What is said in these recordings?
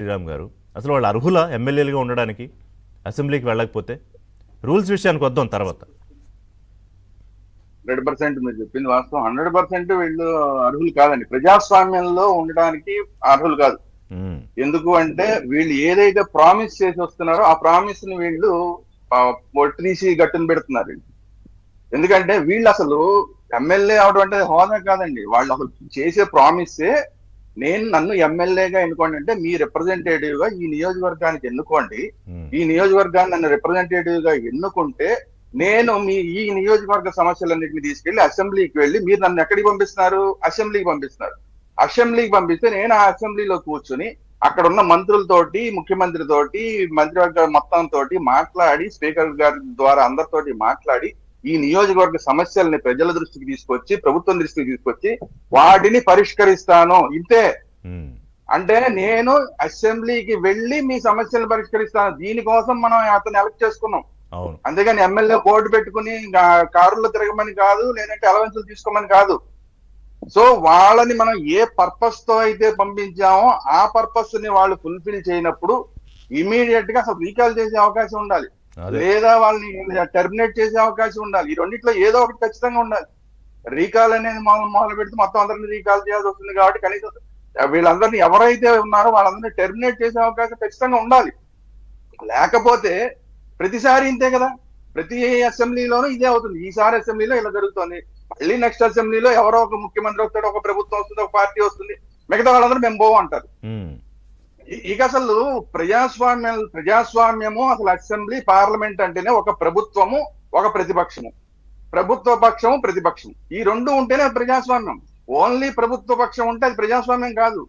శ్రీరామ్ గారు, అసలు వాళ్ళు అర్హులా ఎమ్మెల్యేలుగా ఉండడానికి అసెంబ్లీకి వెళ్ళకపోతే? రూల్స్ విషయానికి వద్దాం తర్వాత. 100% మీరు చెప్పింది వాస్తవం. 100% వీళ్ళు అర్హులు కాదండి, ప్రజాస్వామ్యంలో ఉండడానికి అర్హులు కాదు. ఉమ్, ఎందుకు అంటే వీళ్ళు ఏదైతే ప్రామిస్ చేసి వస్తున్నారో ఆ ప్రామిస్ ని వీళ్ళు తీసి గట్టును పెడుతున్నారు వీళ్ళు. ఎందుకంటే వీళ్ళు అసలు ఎమ్మెల్యే అవడం అంటే హోదా కాదండి, వాళ్ళు అసలు చేసే ప్రామిసే నన్ను ఎమ్మెల్యేగా ఎన్నుకోండి అంటే మీ రిప్రజెంటేటివ్ గా ఈ నియోజకవర్గానికి ఎన్నుకోండి, ఉమ్, ఈ నియోజకవర్గాన్ని నన్ను రిప్రజెంటేటివ్ గా ఎన్నుకుంటే నేను ఈ నియోజకవర్గ సమస్యలన్నింటినీ తీసుకెళ్లి అసెంబ్లీకి వెళ్ళి మీరు నన్ను ఎక్కడికి పంపిస్తున్నారు, అసెంబ్లీకి పంపిస్తున్నారు. అసెంబ్లీకి పంపిస్తే నేను ఆ అసెంబ్లీలో కూర్చుని అక్కడ ఉన్న మంత్రులతోటి, ముఖ్యమంత్రి తోటి, మంత్రివర్గ మొత్తం తోటి మాట్లాడి, స్పీకర్ గారి ద్వారా అందరితోటి మాట్లాడి ఈ నియోజకవర్గ సమస్యల్ని ప్రజల దృష్టికి తీసుకొచ్చి, ప్రభుత్వం దృష్టికి తీసుకొచ్చి వాటిని పరిష్కరిస్తాను. ఇంతే. ఉమ్, అంటే నేను అసెంబ్లీకి వెళ్ళి మీ సమస్యలను పరిష్కరిస్తాను. దీనికోసం మనం అతను ఎలక్ట్ చేసుకున్నాం. అవును. అంతేగాని ఎమ్మెల్యే బోర్డు పెట్టుకుని కారులో తిరగమని కాదు, లేదంటే అలవెన్సులు తీసుకోమని కాదు. సో వాళ్ళని మనం ఏ పర్పస్ తో అయితే పంపించామో ఆ పర్పస్ ని వాళ్ళు ఫుల్ఫిల్ చేయనప్పుడు ఇమీడియట్ గా అసలు రీకాల్ చేసే అవకాశం ఉండాలి, లేదా వాళ్ళని టెర్మినేట్ చేసే అవకాశం ఉండాలి. ఈ రెండిట్లో ఏదో ఒకటి ఖచ్చితంగా ఉండాలి. రీకాల్ అనేది మొదలు పెడితే మొత్తం అందరినీ రీకాల్ చేయాల్సి వస్తుంది కాబట్టి కనీసం వీళ్ళందరినీ ఎవరైతే ఉన్నారో వాళ్ళందరినీ టెర్మినేట్ చేసే అవకాశం ఖచ్చితంగా ఉండాలి. లేకపోతే ప్రతిసారి ఇంతే కదా, ప్రతి అసెంబ్లీలోనూ ఇదే అవుతుంది. ఈసారి అసెంబ్లీలో ఇలా జరుగుతుంది, మళ్ళీ నెక్స్ట్ అసెంబ్లీలో ఎవరో ఒక ముఖ్యమంత్రి వస్తాడు, ఒక ప్రభుత్వం వస్తుంది, ఒక పార్టీ వస్తుంది, మిగతా వాళ్ళందరూ మేము పోవు అంటారు. ఇక అసలు ప్రజాస్వామ్యము అసలు అసెంబ్లీ, పార్లమెంట్ అంటేనే ఒక ప్రభుత్వము, ఒక ప్రతిపక్షము, ప్రభుత్వ పక్షము, ప్రతిపక్షం, ఈ రెండు ఉంటేనే ప్రజాస్వామ్యం. ఓన్లీ ప్రభుత్వ పక్షం ఉంటే అది ప్రజాస్వామ్యం కాదు,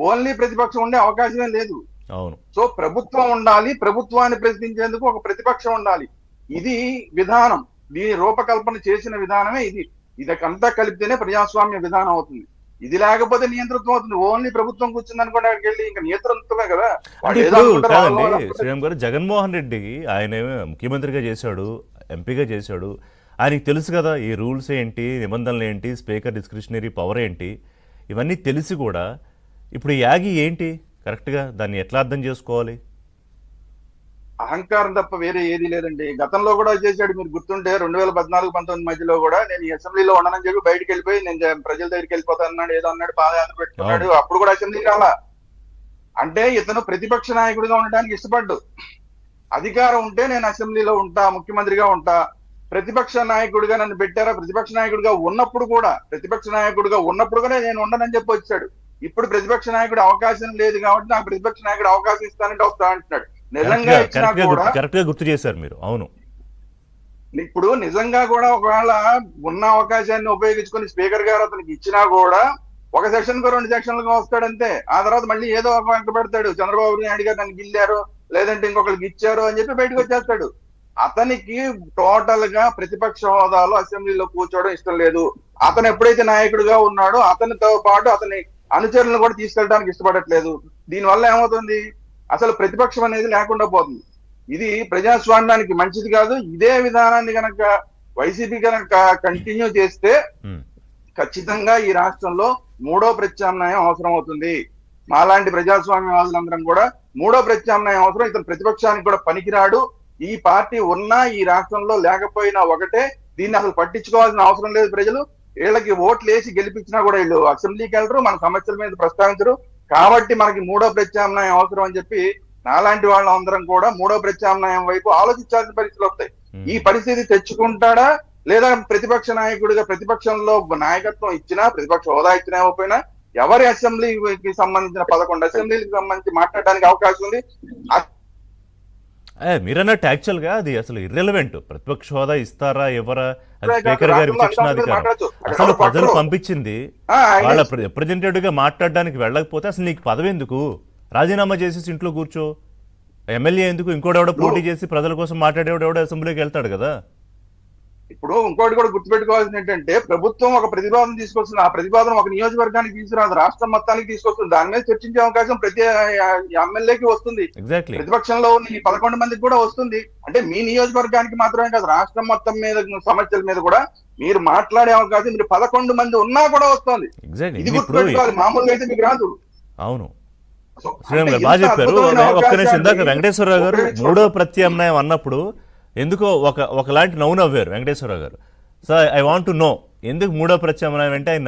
ఓన్లీ ప్రతిపక్షం ఉండే అవకాశమే లేదు. అవును. సో ప్రభుత్వం ఉండాలి, ప్రభుత్వాన్ని ప్రశ్నించేందుకు ఒక ప్రతిపక్షం ఉండాలి. ఇది విధానం, దీని రూపకల్పన చేసిన విధానమే ఇది. ఇదంతా కలిపితేనే ప్రజాస్వామ్య విధానం అవుతుంది. ఇది లేకపోతే నియంతృత్వం అవుతుంది. ఓన్లీ ప్రభుత్వం కూర్చుంది అనుకోండి, అక్కడికి వెళ్ళి ఇంకా నియంతృత్వమే కదా. కాదండి శ్రీరామ్ గారు, జగన్మోహన్ రెడ్డి ఆయన ముఖ్యమంత్రిగా చేశాడు, ఎంపీగా చేశాడు, ఆయనకి తెలుసు కదా ఈ రూల్స్ ఏంటి, నిబంధనలు ఏంటి, స్పీకర్ డిస్క్రిషనరీ పవర్ ఏంటి, ఇవన్నీ తెలిసి కూడా ఇప్పుడు యాగి ఏంటి కరెక్ట్గా దాన్ని ఎట్లా అర్థం చేసుకోవాలి? అహంకారం తప్ప వేరే ఏది లేదండి. గతంలో కూడా చేశాడు, మీరు గుర్తుంటే 2014-19 మధ్యలో కూడా నేను ఈ అసెంబ్లీలో ఉండనని చెప్పి బయటకు వెళ్ళిపోయి నేను ప్రజల దగ్గరికి వెళ్ళిపోతాను అన్నాడు, ఏదో అన్నాడు, పాదయాత్ర పెట్టుకున్నాడు. అప్పుడు కూడా అసెంబ్లీకి రాలా. అంటే ఇతను ప్రతిపక్ష నాయకుడిగా ఉండడానికి ఇష్టపడ్డు. అధికారం ఉంటే నేను అసెంబ్లీలో ఉంటా, ముఖ్యమంత్రిగా ఉంటా, ప్రతిపక్ష నాయకుడిగా నన్ను పెట్టారా, ప్రతిపక్ష నాయకుడిగా ఉన్నప్పుడు కూడా నేను ఉండనని చెప్పి వచ్చాడు. ఇప్పుడు ప్రతిపక్ష నాయకుడు అవకాశం లేదు కాబట్టి నాకు ప్రతిపక్ష నాయకుడు అవకాశం ఇస్తానంటే వస్తా అంటున్నాడు. నిజంగా ఇచ్చినా కూడా కరెక్ట్ గా గుర్తు చేశారు మీరు. అవును, ఇప్పుడు నిజంగా కూడా ఒకవేళ ఉన్న అవకాశాన్ని ఉపయోగించుకొని స్పీకర్ గారు అతనికి ఇచ్చినా కూడా ఒక సెక్షన్ కు 2 సెక్షన్లుగా వస్తాడంతే. ఆ తర్వాత మళ్ళీ ఏదో ఒక వెంట పెడతాడు, చంద్రబాబు నాయుడు గారు నన్ను గిల్లారు, లేదంటే ఇంకొకరికి ఇచ్చారు అని చెప్పి బయటకు వచ్చేస్తాడు. అతనికి టోటల్ గా ప్రతిపక్ష హోదాలో అసెంబ్లీలో కూర్చోవడం ఇష్టం లేదు. అతను ఎప్పుడైతే నాయకుడిగా ఉన్నాడో అతనితో పాటు అతని అనుచరులను కూడా తీసుకెళ్ళడానికి ఇష్టపడట్లేదు. దీనివల్ల ఏమవుతుంది, అసలు ప్రతిపక్షం అనేది లేకుండా పోతుంది. ఇది ప్రజాస్వామ్యానికి మంచిది కాదు. ఇదే విధానాన్ని కనుక వైసీపీ కనుక కంటిన్యూ చేస్తే ఖచ్చితంగా ఈ రాష్ట్రంలో 3వ ప్రత్యామ్నాయం అవసరం అవుతుంది. మాలాంటి ప్రజాస్వామ్యవాదులందరం కూడా 3వ ప్రత్యామ్నాయం అవసరం. ఇతను ప్రతిపక్షానికి కూడా పనికిరాడు. ఈ పార్టీ ఉన్నా ఈ రాష్ట్రంలో లేకపోయినా ఒకటే, దీన్ని అసలు పట్టించుకోవాల్సిన అవసరం లేదు. ప్రజలు వీళ్ళకి ఓట్లు వేసి గెలిపించినా కూడా వీళ్ళు అసెంబ్లీకి వెళ్ళరు, మన సమస్యల మీద ప్రస్తావించరు. కాబట్టి మనకి 3వ ప్రత్యామ్నాయం అవసరం అని చెప్పి నాలాంటి వాళ్ళందరం కూడా 3వ ప్రత్యామ్నాయం వైపు ఆలోచించాల్సిన పరిస్థితులు వస్తాయి. ఈ పరిస్థితి తెచ్చుకుంటాడా, లేదా ప్రతిపక్ష నాయకుడిగా ప్రతిపక్షంలో నాయకత్వం ఇచ్చినా, ప్రతిపక్ష హోదా ఇచ్చినా ఇవ్వకపోయినా ఎవరి అసెంబ్లీకి సంబంధించిన 11 అసెంబ్లీకి సంబంధించి మాట్లాడడానికి అవకాశం ఉంది. మీరన్నట్టు యాక్చువల్ గా అది అసలు ఇర్రెలవెంట్. ప్రతిపక్ష హోదా ఇస్తారా ఎవరా, అది స్పీకర్ గారి విచక్షణాధికారం. అసలు ప్రజలు పంపించింది వాళ్ళ రిప్రజెంటేటివ్ గా మాట్లాడడానికి వెళ్ళకపోతే అసలు నీకు పదవి ఎందుకు, రాజీనామా చేసేసి ఇంట్లో కూర్చో. ఎమ్మెల్యే ఎందుకు, ఇంకోటెవడో పోటీ చేసి ప్రజల కోసం మాట్లాడేవాడు అసెంబ్లీకి వెళ్తాడు కదా. ఇప్పుడు ఇంకోటి కూడా గుర్తుపెట్టుకోవాల్సింది ఏంటంటే, ప్రభుత్వం ఒక ప్రతిపాదన తీసుకొస్తుంది, ఆ ప్రతిపాదన ఒక నియోజకవర్గానికి తీసుకురాదు, రాష్ట్రం మొత్తానికి తీసుకొస్తుంది. దాని మీద చర్చించే అవకాశం ప్రతి ఎమ్మెల్యేకి వస్తుంది. ప్రతిపక్షంలో ఉన్న ఈ 11 మందికి కూడా వస్తుంది. అంటే మీ నియోజకవర్గానికి మాత్రమే కాదు, రాష్ట్రం మొత్తం మీద సమస్యల మీద కూడా మీరు మాట్లాడే అవకాశం మీరు 11 మంది ఉన్నా కూడా వస్తుంది. ఇది గుర్తుపెట్టుకోవాలి, మామూలుగా అయితే మీకు రాదు. అవును, శ్రీరామ్ అంటే గారు బాగా ఇంత చెప్పారు. అద్భుతమైన ఒక్క నిమిషం, ఇందాక అవకాశాన్ని వెంకటేశ్వరరావు గారు ఉపయోగించుకోవడం. మూడో ప్రత్యామ్నాయం అన్నప్పుడు ఎందుకో ఒకలాంటి నవ్వు నవ్వారు వెంకటేశ్వరరావు గారు. So I want to know ఎందుకు మూడో ప్రత్యామ్నాయం అంటే ఆయన